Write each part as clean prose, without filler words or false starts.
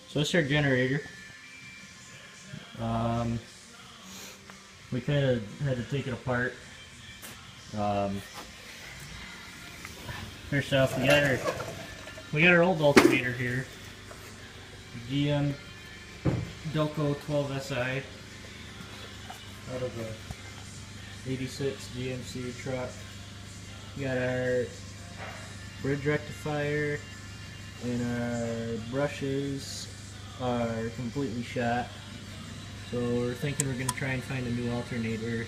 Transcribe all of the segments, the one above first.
So this is our generator. We kind of had to take it apart. First off, we got our old alternator here, GM Delco 12SI out of a 86 GMC truck. We got our bridge rectifier, and our brushes are completely shot. So we're thinking we're going to try and find a new alternator.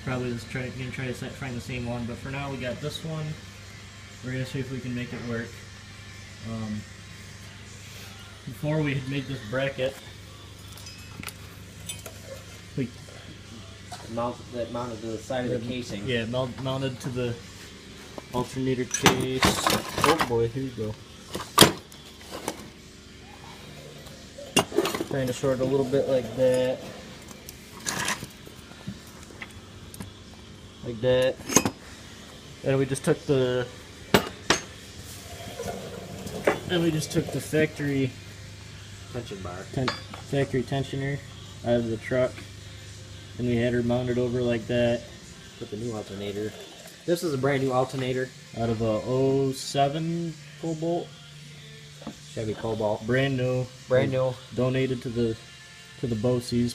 Probably just going to try to find the same one, but for now we got this one. We're going to see if we can make it work. Before we had made this bracket, we mounted to the side of the casing. Yeah, mounted to the alternator case. Oh boy, here you go. Kind of sort of a little bit like that. Like that. And we just took the factory Tension bar. Factory tensioner out of the truck, and we had her mounted over like that. With the new alternator. This is a brand new alternator. Out of a 07 Cobalt. Chevy Cobalt. Brand new. Brand new. Donated to the BOCES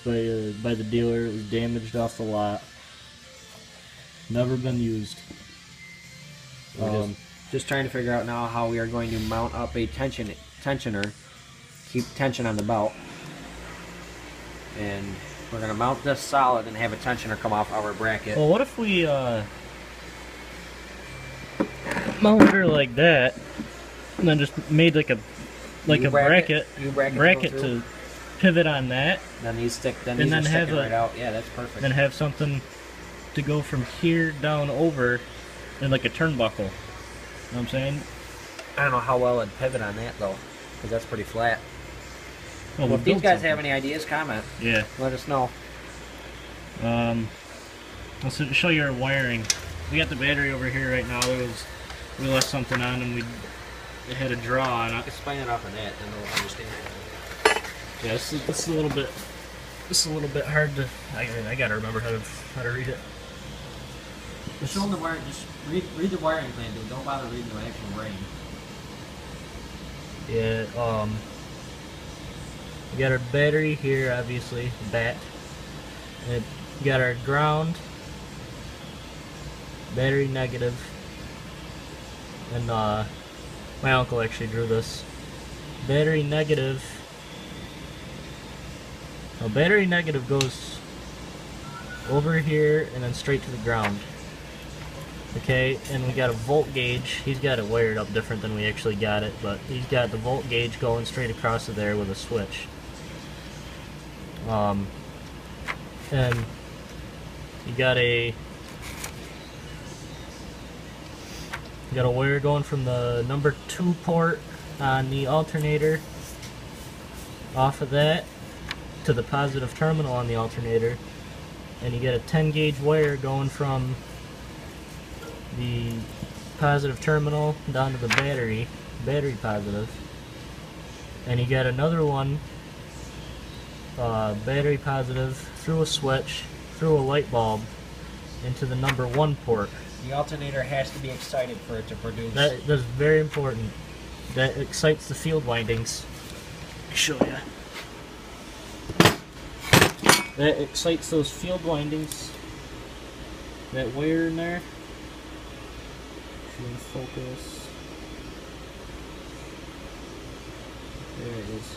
by the dealer. It was damaged off the lot. Never been used. Just trying to figure out now how we are going to mount up a tensioner, keep tension on the belt, and we're going to mount this solid and have a tensioner come off our bracket. Well, what if we mounted her like that, and then just made like a bracket to pivot on that, then these stick, then and these then are have sticking right out. Yeah, that's perfect. Then have something to go from here down over, in like a turnbuckle. You know what I'm saying? I don't know how well it'd pivot on that though, because that's pretty flat. Well, if these guys have any ideas, comment. Yeah. Let us know. Let's show you our wiring. We got the battery over here right now. We left something on and it had a draw on it. Explain it off of that, then they'll understand. Yeah, this is a little bit hard to. I gotta remember how to read it. Just show them the wiring. Just read the wiring plan, dude. Don't bother reading the actual writing. Yeah. We got our battery here, obviously, bat. And we got our ground, battery negative, and my uncle actually drew this. Battery negative. Well, battery negative goes over here and then straight to the ground. Okay, and we got a volt gauge. He's got it wired up different than we actually got it, but he's got the volt gauge going straight across to there with a switch. And you got a wire going from the number 2 port on the alternator off of that to the positive terminal on the alternator, and you got a 10 gauge wire going from the positive terminal down to the battery positive, and you got another one, battery positive through a switch, through a light bulb, into the number 1 port. The alternator has to be excited for it to produce. That's very important. That excites the field windings. Let me show you. That excites those field windings. That wire in there. Focus. There it is.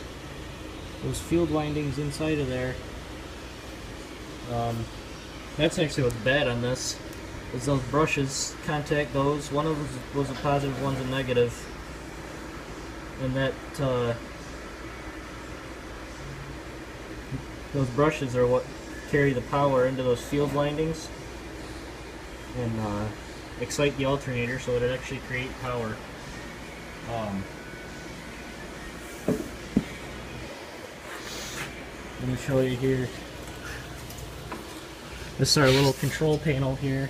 Those field windings inside of there. That's actually what's bad on this. Is those brushes contact those. One of them was a positive, one's a negative, and that those brushes are what carry the power into those field windings and excite the alternator so it actually create power. Let me show you here. This is our little control panel here.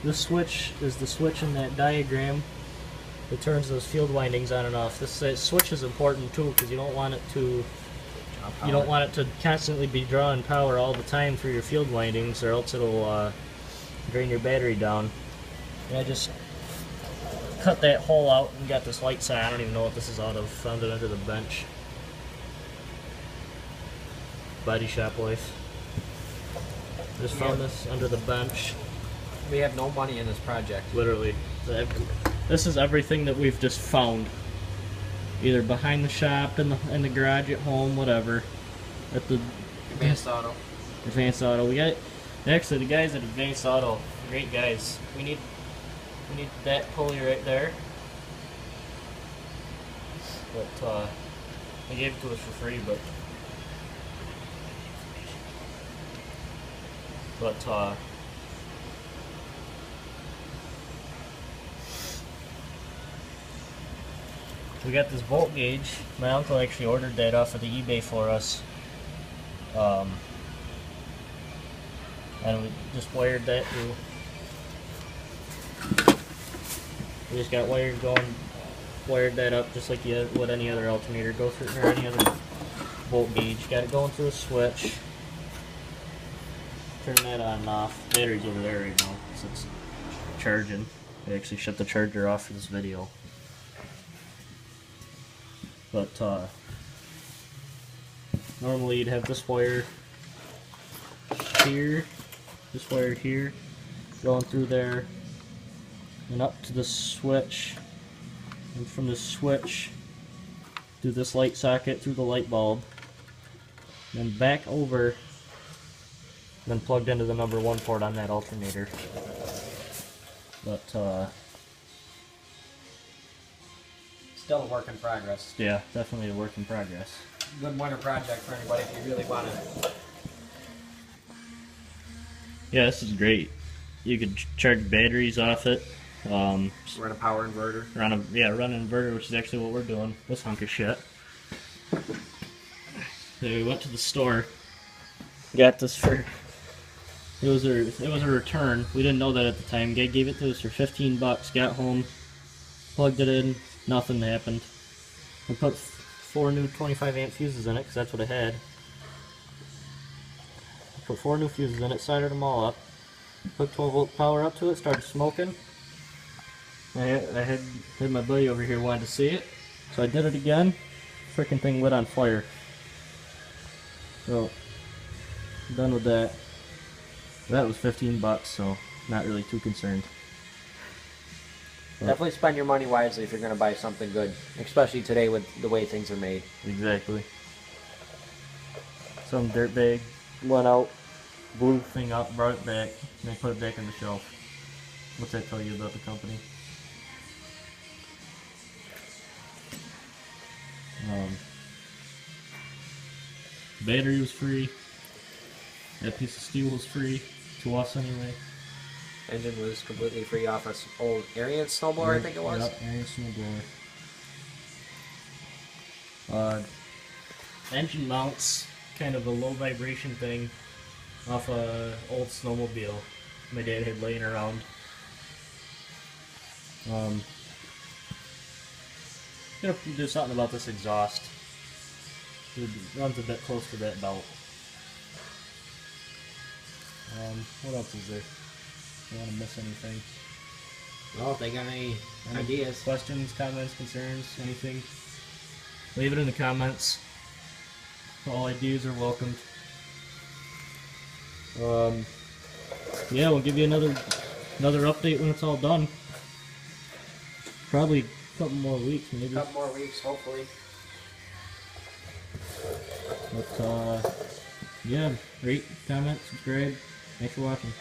This switch is the switch in that diagram it turns those field windings on and off. This switch is important too because you don't want it to constantly be drawing power all the time through your field windings, or else it'll drain your battery down. And I just cut that hole out and got this light side. I don't even know what this is out of. Found it under the bench. Body Shop Life. Just found this under the bench. We have no money in this project. Literally. This is everything that we've just found. Either behind the shop, in the garage at home, whatever. At the Advanced Auto. Advanced Auto. We got actually the guys at Advanced Auto, great guys. We need that pulley right there. But they gave it to us for free, but we got this volt gauge. My uncle actually ordered that off of the eBay for us. And we just wired that through. We just got wired that up just like you would any other alternator go through, or any other volt gauge. Got it going through a switch. Turn that on and off. Battery's over there right now, so it's charging. I actually shut the charger off for this video. But normally you'd have this wire here, this wire here, going through there, and up to the switch, and from the switch to this light socket through the light bulb, then back over, then plugged into the number 1 port on that alternator. But Still a work in progress. yeah, definitely a work in progress. Good winter project for anybody if you really want to. Yeah, this is great. You could charge batteries off it. Run a power inverter. Run an inverter, which is actually what we're doing. This hunk of shit. So we went to the store. Got this for. It was a return. We didn't know that at the time. Guy gave it to us for 15 bucks. Got home, plugged it in. Nothing happened. We put 4 new 25 amp fuses in it because that's what it had. Put 4 new fuses in it, soldered them all up. Put 12 volt power up to it, started smoking. I had my buddy over here wanted to see it, so I did it again. Freaking thing lit on fire. So, done with that. That was 15 bucks, so not really too concerned. But Definitely spend your money wisely if you're going to buy something good, especially today with the way things are made. exactly. Some dirtbag went out, blew the thing up, brought it back, and they put it back on the shelf. What's that tell you about the company? Battery was free. That piece of steel was free, to us anyway. Engine was completely free off an old Arian snowblower, I think it was. Yep, Arian snowblower. Engine mounts, kind of a low vibration thing, off a old snowmobile my dad had laying around. Gonna do something about this exhaust. It runs a bit close to that belt. What else is there? I don't want to miss anything. Well, if they got any ideas. Questions, comments, concerns, anything? Leave it in the comments. All ideas are welcomed. Yeah, we'll give you another update when it's all done. Probably a couple more weeks, maybe. A couple more weeks, hopefully. But yeah, rate, comment, subscribe. Thanks for watching.